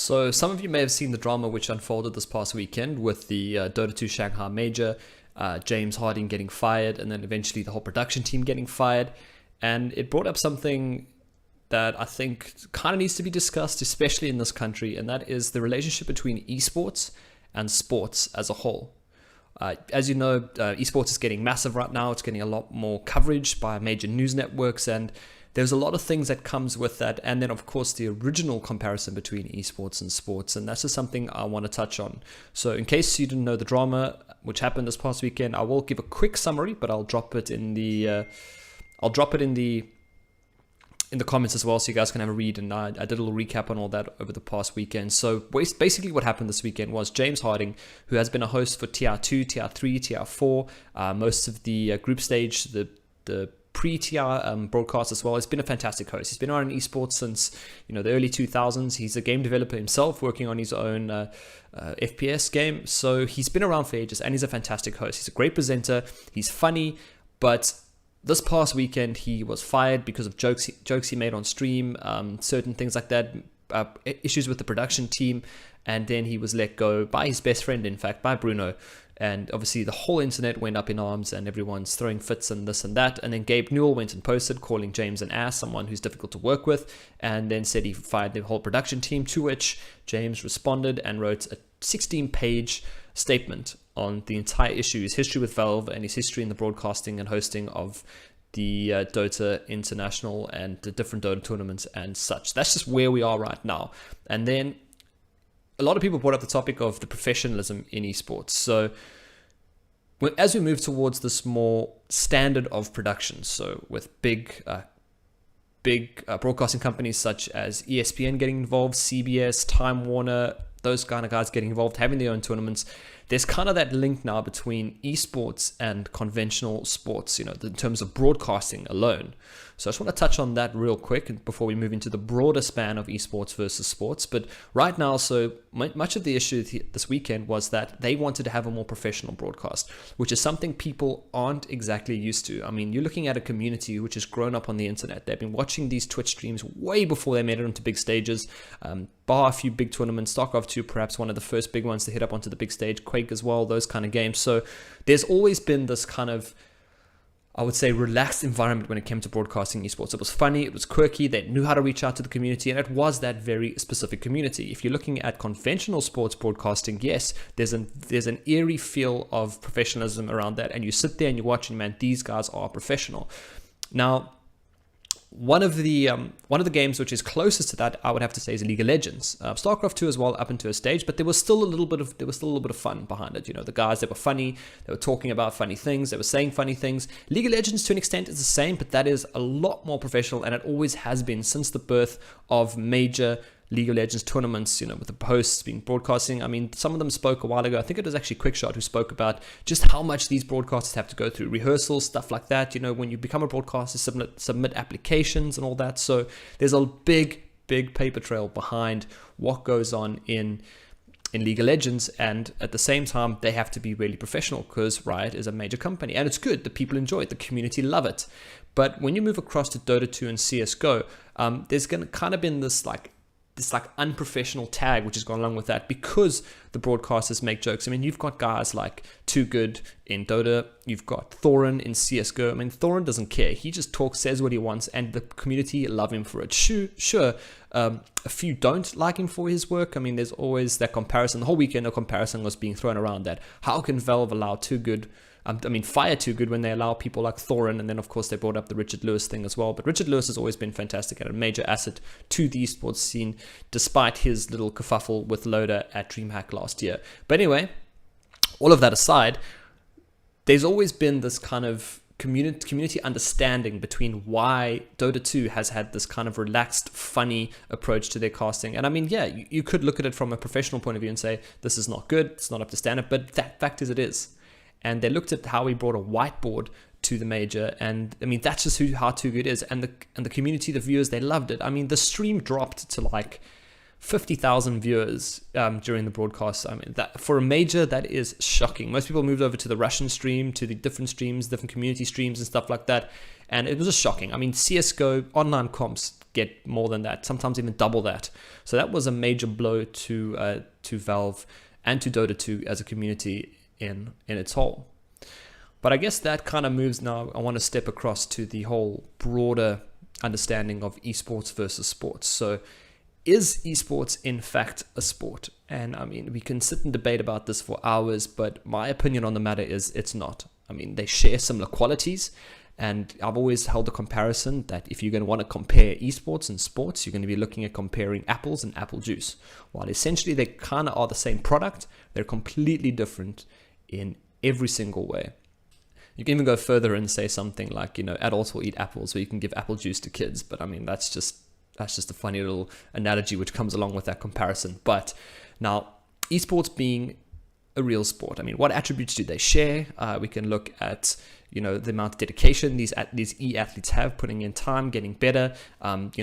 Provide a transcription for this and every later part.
So some of you may have seen the drama which unfolded this past weekend with the Dota 2 Shanghai Major, James Harding getting fired, and then eventually the whole production team getting fired. And it brought up something that I think kind of needs to be discussed, especially in this country, and that is the relationship between esports and sports as a whole. As you know, esports is getting massive right now. It's getting a lot more coverage by major news networks, and there's a lot of things that comes with that. And then, of course, the original comparison between esports and sports, and that's just something I want to touch on. So in case you didn't know the drama which happened this past weekend, I will give a quick summary, but I'll drop it in the comments as well, so you guys can have a read. And I did a little recap on all that over the past weekend. So basically what happened this weekend was James Harding, who has been a host for TR2, TR3, TR4, most of the group stage, the pre-TR broadcast as well. He's been a fantastic host. He's been around in esports since the early 2000s. He's a game developer himself, working on his own FPS game. So he's been around for ages, and he's a fantastic host. He's a great presenter. He's funny, but this past weekend, he was fired because of jokes he made on stream, certain things like that, issues with the production team, and then he was let go by his best friend, in fact, by Bruno. And obviously the whole internet went up in arms and everyone's throwing fits and this and that. And then Gabe Newell went and posted, calling James an ass, someone who's difficult to work with, and then said he fired the whole production team, to which James responded and wrote a 16-page statement on the entire issue, his history with Valve and his history in the broadcasting and hosting of the Dota International and the different Dota tournaments and such. That's just where we are right now. And then a lot of people brought up the topic of the professionalism in esports. So as we move towards this more standard of production, so with big broadcasting companies such as ESPN getting involved, CBS, Time Warner, those kind of guys getting involved, having their own tournaments, there's kind of that link now between esports and conventional sports, in terms of broadcasting alone. So I just want to touch on that real quick before we move into the broader span of esports versus sports. But right now, so much of the issue this weekend was that they wanted to have a more professional broadcast, which is something people aren't exactly used to. I mean, you're looking at a community which has grown up on the internet. They've been watching these Twitch streams way before they made it onto big stages, bar a few big tournaments, StarCraft 2 perhaps one of the first big ones to hit up onto the big stage, Quake as well, those kind of games. So there's always been this kind of, I would say, relaxed environment when it came to broadcasting esports. It was funny, it was quirky, they knew how to reach out to the community, and it was that very specific community. If you're looking at conventional sports broadcasting, yes, there's an eerie feel of professionalism around that, and you sit there and you're watching, man, these guys are professional. Now, one of the games which is closest to that, I would have to say, is League of Legends. StarCraft 2 as well, up into a stage, but there was still a little bit of fun behind it. The guys that were funny, they were talking about funny things, they were saying funny things. League of Legends, to an extent, is the same, but that is a lot more professional, and it always has been since the birth of major League of Legends tournaments, with the hosts being broadcasting. I mean, some of them spoke a while ago. I think it was actually Quickshot who spoke about just how much these broadcasters have to go through, rehearsals, stuff like that. When you become a broadcaster, submit applications and all that. So there's a big paper trail behind what goes on in League of Legends, and at the same time, they have to be really professional because Riot is a major company, and it's good. The people enjoy it. The community love it. But when you move across to Dota 2 and CSGO, there's going to kind of been this unprofessional tag which has gone along with that because the broadcasters make jokes. I mean, you've got guys like Too Good in Dota, you've got Thorin in CSGO. I mean, Thorin doesn't care. He just talks, says what he wants, and the community love him for it. Sure, a few don't like him for his work. I mean, there's always that comparison. The whole weekend, a comparison was being thrown around that how can Valve allow Too Good, fire Too Good when they allow people like Thorin, and then of course they brought up the Richard Lewis thing as well. But Richard Lewis has always been fantastic and a major asset to the esports scene, despite his little kerfuffle with Loader at DreamHack last year. But anyway, all of that aside, there's always been this kind of community understanding between why Dota 2 has had this kind of relaxed, funny approach to their casting. And I mean, yeah, you could look at it from a professional point of view and say, this is not good, it's not up to standard, but that fact is it is. And they looked at how we brought a whiteboard to the major, and I mean, that's just how Too Good is. And the community, the viewers, they loved it. I mean, the stream dropped to like 50,000 viewers during the broadcast. I mean, that for a major, that is shocking. Most people moved over to the Russian stream, to the different streams, different community streams and stuff like that. And it was just shocking. I mean, CSGO online comps get more than that, sometimes even double that. So that was a major blow to Valve and to Dota 2 as a community in its whole. But I guess that kind of moves now. I want to step across to the whole broader understanding of esports versus sports. So is esports in fact a sport? And I mean, we can sit and debate about this for hours, but my opinion on the matter is it's not. I mean, they share similar qualities. And I've always held the comparison that if you're going to want to compare esports and sports, you're going to be looking at comparing apples and apple juice. While essentially they kind of are the same product, they're completely different in every single way. You can even go further and say something like, adults will eat apples, so you can give apple juice to kids. But I mean, that's just a funny little analogy which comes along with that comparison. But now, esports being a real sport, I mean, what attributes do they share? We can look at the amount of dedication these e-athletes have, putting in time, getting better.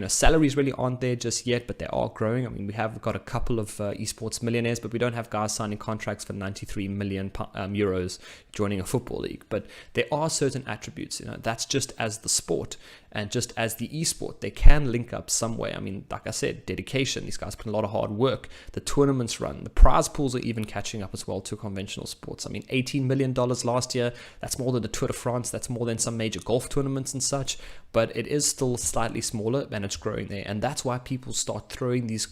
Salaries really aren't there just yet, but they are growing. I mean, we have got a couple of esports millionaires, but we don't have guys signing contracts for 93 million euros joining a football league. But there are certain attributes, that's just as the sport and just as the esport, they can link up some way. I mean, like I said, dedication. These guys put a lot of hard work. The tournaments run. The prize pools are even catching up as well to conventional sports. I mean, $18 million last year. That's more than the Tour de France. That's more than some major golf tournaments and such. But it is still slightly smaller and it's growing there. And that's why people start throwing these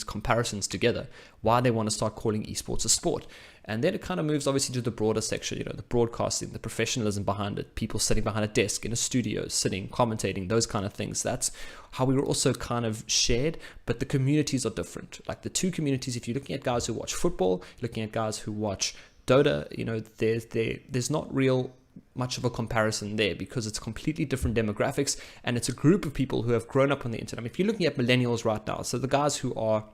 comparisons together. Why they want to start calling esports a sport. And then it kind of moves obviously to the broader section, the broadcasting, the professionalism behind it, people sitting behind a desk in a studio, sitting, commentating, those kind of things. That's how we were also kind of shared, but the communities are different. Like the two communities, if you're looking at guys who watch football, looking at guys who watch Dota, there's not real much of a comparison there because it's completely different demographics and it's a group of people who have grown up on the internet. I mean, if you're looking at millennials right now, so the guys who are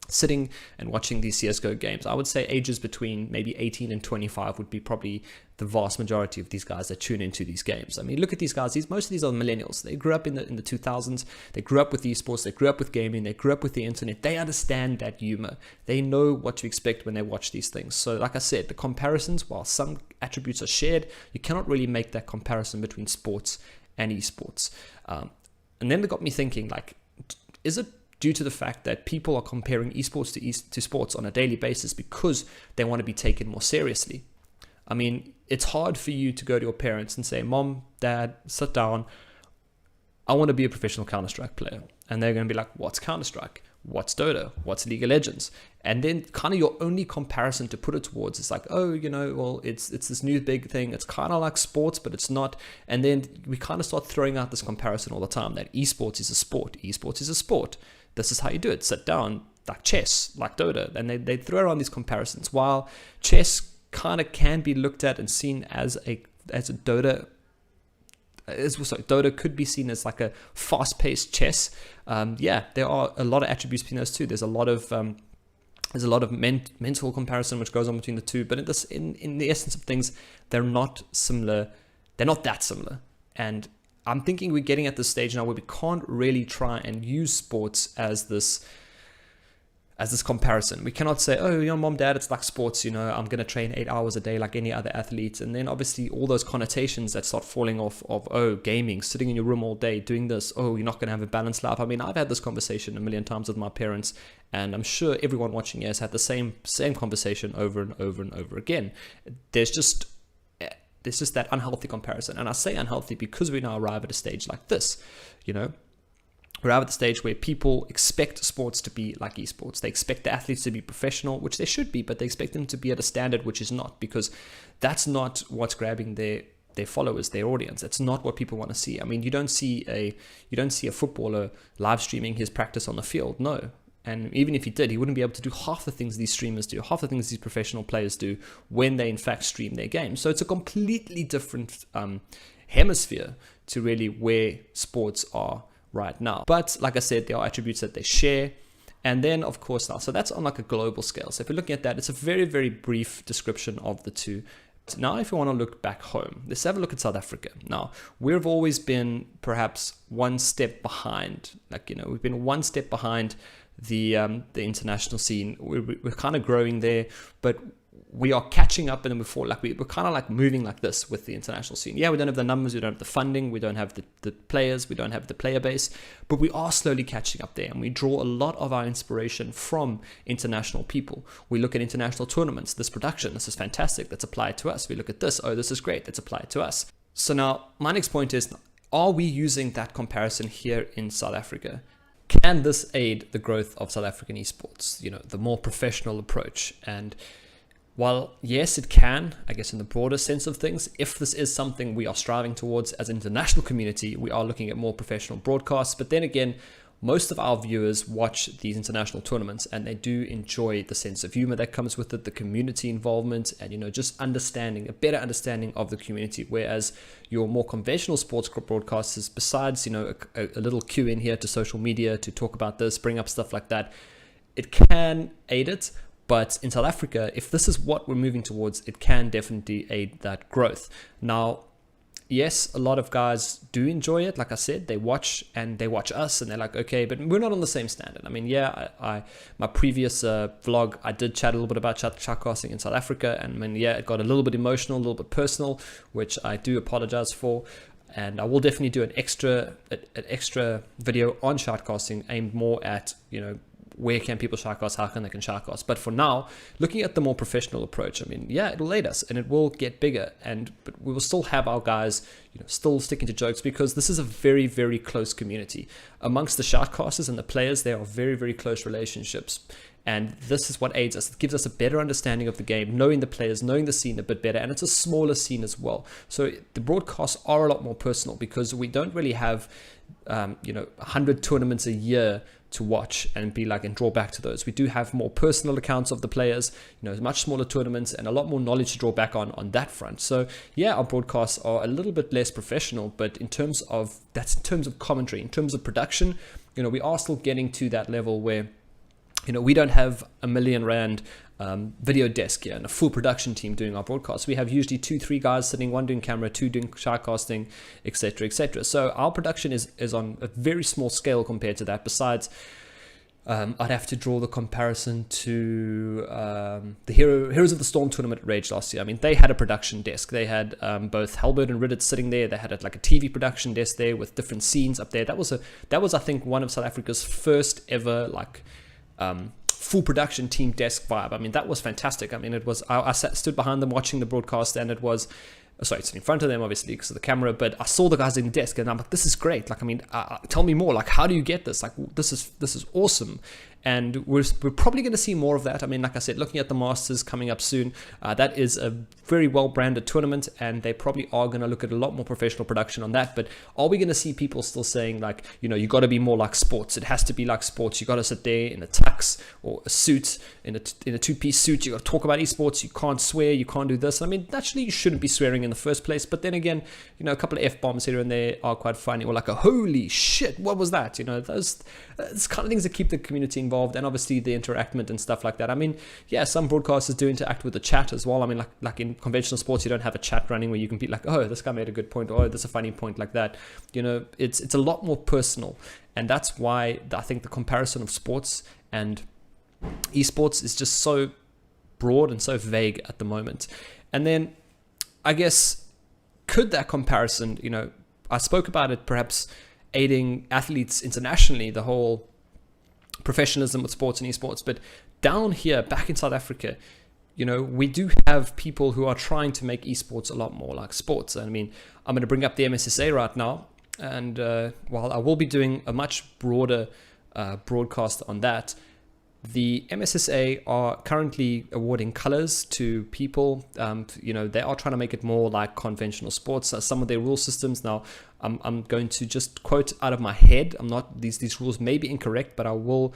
sitting and watching these CSGO games, I would say ages between maybe 18 and 25 would be probably the vast majority of these guys that tune into these games. I mean, look at these guys. Most of these are millennials. They grew up in the 2000s. They grew up with esports. They grew up with gaming. They grew up with the internet. They understand that humor. They know what to expect when they watch these things. So like I said, the comparisons, while some attributes are shared, you cannot really make that comparison between sports and esports. And then it got me thinking, like, is it due to the fact that people are comparing esports to sports on a daily basis because they want to be taken more seriously? I mean, it's hard for you to go to your parents and say, Mom, Dad, sit down. I want to be a professional Counter-Strike player. And they're going to be like, what's Counter-Strike? What's Dota? What's League of Legends? And then kind of your only comparison to put it towards is like, oh, well, it's this new big thing. It's kind of like sports, but it's not. And then we kind of start throwing out this comparison all the time that esports is a sport. Esports is a sport. This is how you do it. Sit down, like chess, like Dota. And they throw around these comparisons. While chess kind of can be looked at and seen as a Dota. Dota could be seen as like a fast-paced chess. There are a lot of attributes between those two. There's a lot of mental comparison which goes on between the two. But in the essence of things, they're not similar. They're not that similar. And I'm thinking we're getting at this stage now where we can't really try and use sports as this comparison. We cannot say, oh, Mom, Dad, it's like sports, I'm going to train 8 hours a day like any other athlete. And then obviously all those connotations that start falling off of, gaming, sitting in your room all day, doing this, you're not going to have a balanced life. I mean, I've had this conversation a million times with my parents, and I'm sure everyone watching here has had the same conversation over and over and over again. There's just that unhealthy comparison. And I say unhealthy because we now arrive at a stage like this, We're at the stage where people expect sports to be like esports. They expect the athletes to be professional, which they should be, but they expect them to be at a standard which is not, because that's not what's grabbing their followers, their audience. That's not what people want to see. I mean, you don't see a footballer live streaming his practice on the field. No. And even if he did, he wouldn't be able to do half the things these streamers do, half the things these professional players do when they in fact stream their games. So it's a completely different hemisphere to really where sports are right now. But like I said, there are attributes that they share. And then of course now, so that's on like a global scale. So if you're looking at that, it's a very, very brief description of the two. Now, if you want to look back home, let's have a look at South Africa. Now, we've always been perhaps one step behind. We've been one step behind the international scene. We're kind of growing there, but we are catching up, and then we're kind of like moving like this with the international scene. Yeah, we don't have the numbers, we don't have the funding, we don't have the players, we don't have the player base, but we are slowly catching up there, and we draw a lot of our inspiration from international people. We look at international tournaments, this production, this is fantastic, let's apply it to us. We look at this, oh, this is great, let's apply it to us. So now my next point is, are we using that comparison here in South Africa? Can this aid the growth of South African esports? The more professional approach. And while yes, it can, I guess in the broader sense of things, if this is something we are striving towards as an international community, we are looking at more professional broadcasts. But then again, most of our viewers watch these international tournaments, and they do enjoy the sense of humor that comes with it, the community involvement, and just a better understanding of the community. Whereas your more conventional sports broadcasters, besides a little cue in here to social media to talk about this, bring up stuff like that, it can aid it. But in South Africa, if this is what we're moving towards, it can definitely aid that growth. Now, yes, a lot of guys do enjoy it. Like I said, they watch us, and they're like, okay, but we're not on the same standard. I mean, yeah, my previous vlog, I did chat a little bit about shoutcasting in South Africa, and it got a little bit emotional, a little bit personal, which I do apologize for. And I will definitely do an extra video on shoutcasting aimed more at, where can people shoutcast, how can they shoutcast. But for now, looking at the more professional approach, I mean, yeah, it'll aid us and it will get bigger, but we will still have our guys, still sticking to jokes, because this is a very, very close community. Amongst the shoutcasters and the players, there are very, very close relationships. And this is what aids us. It gives us a better understanding of the game, knowing the players, knowing the scene a bit better. And it's a smaller scene as well. So the broadcasts are a lot more personal, because we don't really have, 100 tournaments a year to watch and draw back to those. We do have more personal accounts of the players, much smaller tournaments, and a lot more knowledge to draw back on that front. So yeah, our broadcasts are a little bit less professional, but in terms of commentary, in terms of production, we are still getting to that level where we don't have a million rand video desk here and a full production team doing our broadcasts. We have usually 2-3 guys sitting, one doing camera, 2 doing shoutcasting, etc., etc. So our production is on a very small scale compared to that. Besides, I'd have to draw the comparison to the Heroes of the Storm tournament at Rage last year. I mean, they had a production desk. They had both Halberd and Riddit sitting there. They had a TV production desk there with different scenes up there. That was I think one of South Africa's first ever full production team desk vibe. I mean, that was fantastic. I mean, it was, I stood behind them watching the broadcast, and it was, it's in front of them obviously because of the camera, but I saw the guys in the desk and I'm like, this is great. Tell me more. How do you get this? This is awesome. And we're probably going to see more of that. I mean, like I said, looking at the Masters coming up soon, that is a very well-branded tournament, and they probably are going to look at a lot more professional production on that. But are we going to see people still saying, you got to be more like sports? It has to be like sports. You got to sit there in a tux or a suit, in a 2-piece suit. You got to talk about esports. You can't swear. You can't do this. I mean, naturally, you shouldn't be swearing in the first place. But then again, a couple of F-bombs here and there are quite funny, or a holy shit, what was that? Those kind of things that keep the community involved. And obviously the interactment and stuff like that. I mean, yeah, some broadcasters do interact with the chat as well. I mean, like in conventional sports, you don't have a chat running where you can be like, oh, this guy made a good point, or oh, this is a funny point, like that. It's a lot more personal, and that's why I think the comparison of sports and esports is just so broad and so vague at the moment. And then I guess, could that comparison, I spoke about it perhaps aiding athletes internationally, the whole professionalism with sports and esports, but down here back in South Africa, we do have people who are trying to make esports a lot more like sports. I mean, I'm going to bring up the MSSA right now, and while I will be doing a much broader broadcast on that, the MSSA are currently awarding colors to people. They are trying to make it more like conventional sports. Some of their rule systems now, I'm going to just quote out of my head. I'm not, these rules may be incorrect, but I will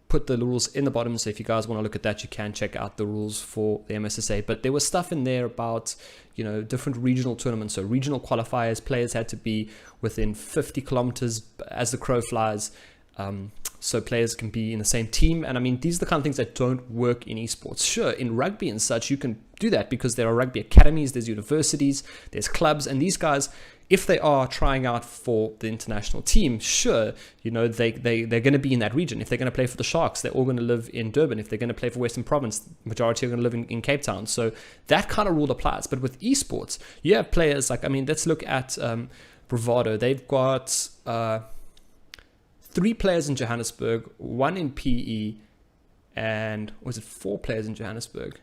put the rules in the bottom. So if you guys want to look at that, you can check out the rules for the MSSA. But there was stuff in there about, different regional tournaments. So regional qualifiers, players had to be within 50 kilometers as the crow flies. So players can be in the same team. And I mean, these are the kind of things that don't work in esports. Sure, in rugby and such, you can do that because there are rugby academies, there's universities, there's clubs. And these guys, if they are trying out for the international team, sure, they're going to be in that region. If they're going to play for the Sharks, they're all going to live in Durban. If they're going to play for Western Province, majority are going to live in Cape Town. So that kind of rule applies. But with esports, you have players let's look at Bravado. They've got 3 players in Johannesburg, 1 in PE, and was it 4 players in Johannesburg?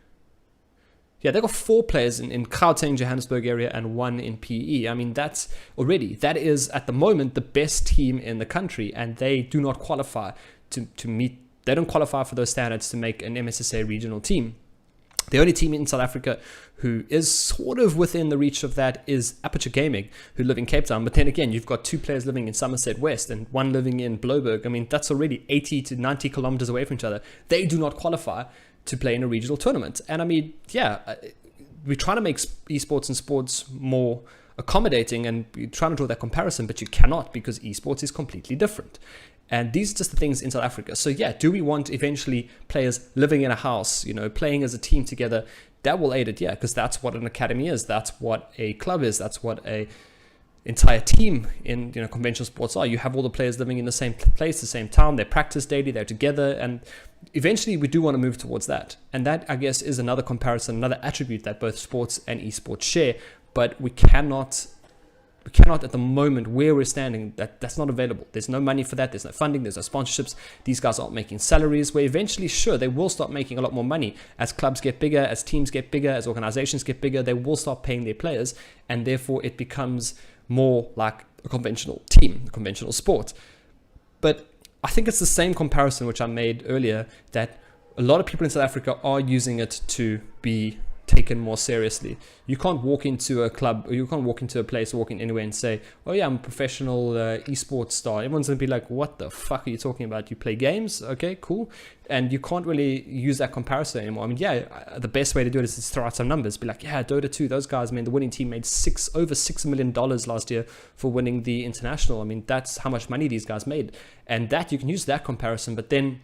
Yeah, they got 4 players in Gauteng, Johannesburg area, and 1 in PE. I mean, that is at the moment the best team in the country, and they do not qualify to meet. They don't qualify for those standards to make an MSSA regional team. The only team in South Africa who is sort of within the reach of that is Aperture Gaming, who live in Cape Town. But then again, you've got 2 players living in Somerset West and 1 living in Bloberg. I mean, that's already 80 to 90 kilometers away from each other. They do not qualify to play in a regional tournament. And I mean, yeah, we're trying to make esports and sports more accommodating, and we're trying to draw that comparison, but you cannot, because esports is completely different. And these are just the things in South Africa. So yeah, do we want eventually players living in a house, playing as a team together? That will aid it, yeah, because that's what an academy is. That's what a club is. That's what a entire team in conventional sports are. You have all the players living in the same place, the same town. They practice daily. They're together, and eventually we do want to move towards that. And that, I guess, is another comparison, another attribute that both sports and esports share. But we cannot at the moment where we're standing, that's not available. There's no money for that. There's no funding. There's no sponsorships. These guys aren't making salaries, where eventually, sure, they will start making a lot more money as clubs get bigger, as teams get bigger, as organizations get bigger. They will start paying their players, and therefore it becomes more like a conventional team, a conventional sport. But I think it's the same comparison which I made earlier, that a lot of people in South Africa are using it to be taken more seriously. You can't walk into a club, or you can't walk into a place, walk in anywhere and say, oh yeah, I'm a professional esports star. Everyone's going to be like, what the fuck are you talking about? You play games? Okay, cool. And you can't really use that comparison anymore. I mean, yeah, the best way to do it is to throw out some numbers. Be like, yeah, Dota 2, those guys, man, the winning team made over $6 million last year for winning the international. I mean, that's how much money these guys made. And that, you can use that comparison, but then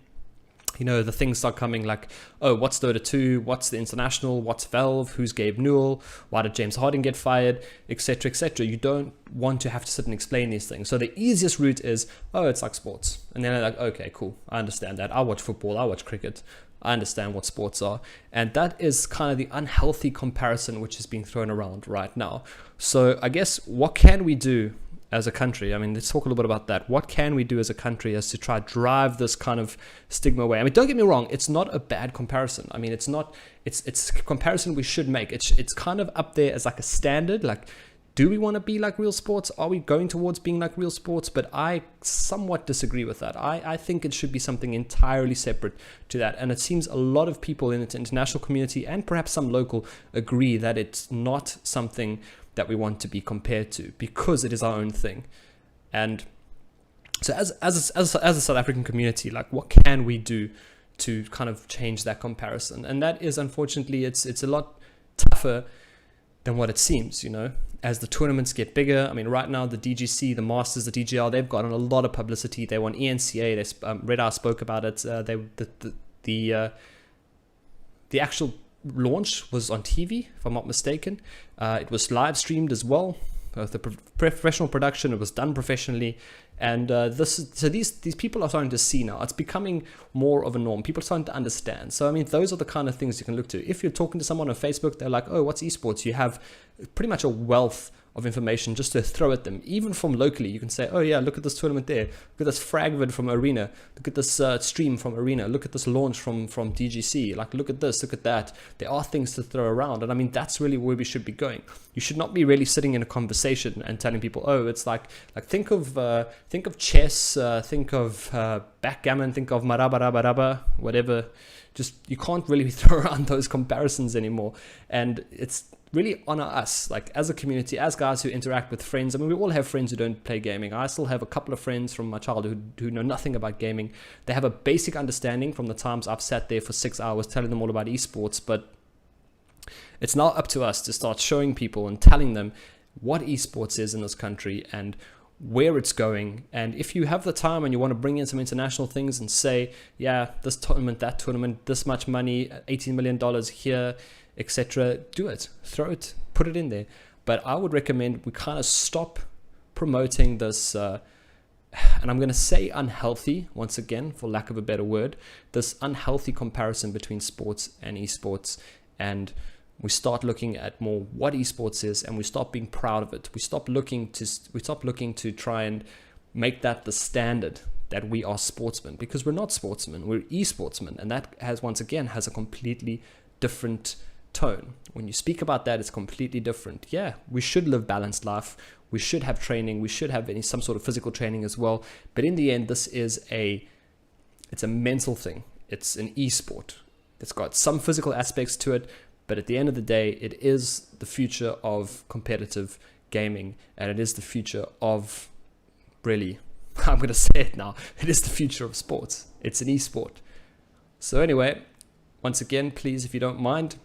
the things start coming like, oh, what's Dota 2? What's the international? What's Valve? Who's Gabe Newell? Why did James Harden get fired? Etc., etc. You don't want to have to sit and explain these things. So the easiest route is, oh, it's like sports. And then they're like, okay, cool. I understand that. I watch football. I watch cricket. I understand what sports are. And that is kind of the unhealthy comparison which is being thrown around right now. So I guess, what can we do as a country? I mean, let's talk a little bit about that. What can we do as a country as to try to drive this kind of stigma away? I mean, don't get me wrong, it's not a bad comparison. I mean, it's a comparison we should make. It's kind of up there as like a standard. Like, do we want to be like real sports? Are we going towards being like real sports? But I somewhat disagree with that. I think it should be something entirely separate to that. And it seems a lot of people in the international community, and perhaps some local, agree that it's not something that we want to be compared to, because it is our own thing. And so as a South African community, like, what can we do to kind of change that comparison? And that is, unfortunately, it's a lot tougher than what it seems, as the tournaments get bigger. I mean, right now, the DGC, the Masters, the DGR, they've gotten a lot of publicity. They won ENCA. Red Eye spoke about it. The actual launch was on TV, if I'm not mistaken. It was live streamed as well. The professional production, it was done professionally, and these people are starting to see now. It's becoming more of a norm. People are starting to understand. So I mean, those are the kind of things you can look to. If you're talking to someone on Facebook, they're like, "Oh, what's esports?" You have pretty much a wealth of information just to throw at them. Even from locally, you can say, oh yeah, look at this tournament there. Look at this frag vid from Arena. Look at this stream from Arena. Look at this launch from DGC. Like, look at this, look at that. There are things to throw around. And I mean, that's really where we should be going. You should not be really sitting in a conversation and telling people, oh, it's like think of chess, think of backgammon, think of maraba, whatever. Just, you can't really throw around those comparisons anymore. And it's really honor us, like, as a community, as guys who interact with friends. I mean, we all have friends who don't play gaming. I still have a couple of friends from my childhood who know nothing about gaming. They have a basic understanding from the times I've sat there for 6 hours telling them all about esports, but it's now up to us to start showing people and telling them what esports is in this country and where it's going. And if you have the time and you want to bring in some international things and say, yeah, this tournament, that tournament, this much money, $18 million here, etc., do it, throw it, put it in there. But I would recommend we kind of stop promoting this, and I'm going to say unhealthy, once again, for lack of a better word, this unhealthy comparison between sports and esports. And we start looking at more what esports is, and we stop being proud of it. We stop looking to try and make that the standard that we are sportsmen, because we're not sportsmen, we're esportsmen. And that once again has a completely different tone. When you speak about that, it's completely different. Yeah, we should live balanced life. We should have training. We should have some sort of physical training as well. But in the end, it's a mental thing. It's an esport. It's got some physical aspects to it, but at the end of the day, it is the future of competitive gaming, and it is the future of, really, I'm going to say it now, it is the future of sports. It's an esport. So anyway, once again, please, if you don't mind,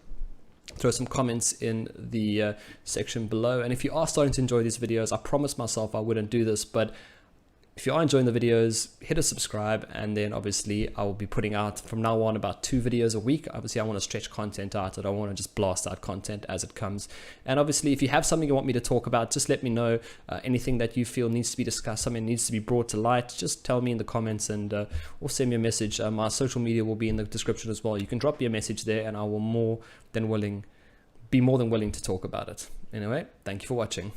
throw some comments in the section below. And if you are starting to enjoy these videos, I promised myself I wouldn't do this, but if you are enjoying the videos, hit a subscribe, and then obviously I will be putting out from now on about 2 videos a week. Obviously I want to stretch content out. I don't want to just blast out content as it comes. And obviously if you have something you want me to talk about, just let me know. Anything that you feel needs to be discussed, something needs to be brought to light, just tell me in the comments, and or send me a message. My social media will be in the description as well. You can drop me a message there, and I will be more than willing to talk about it. Anyway, thank you for watching.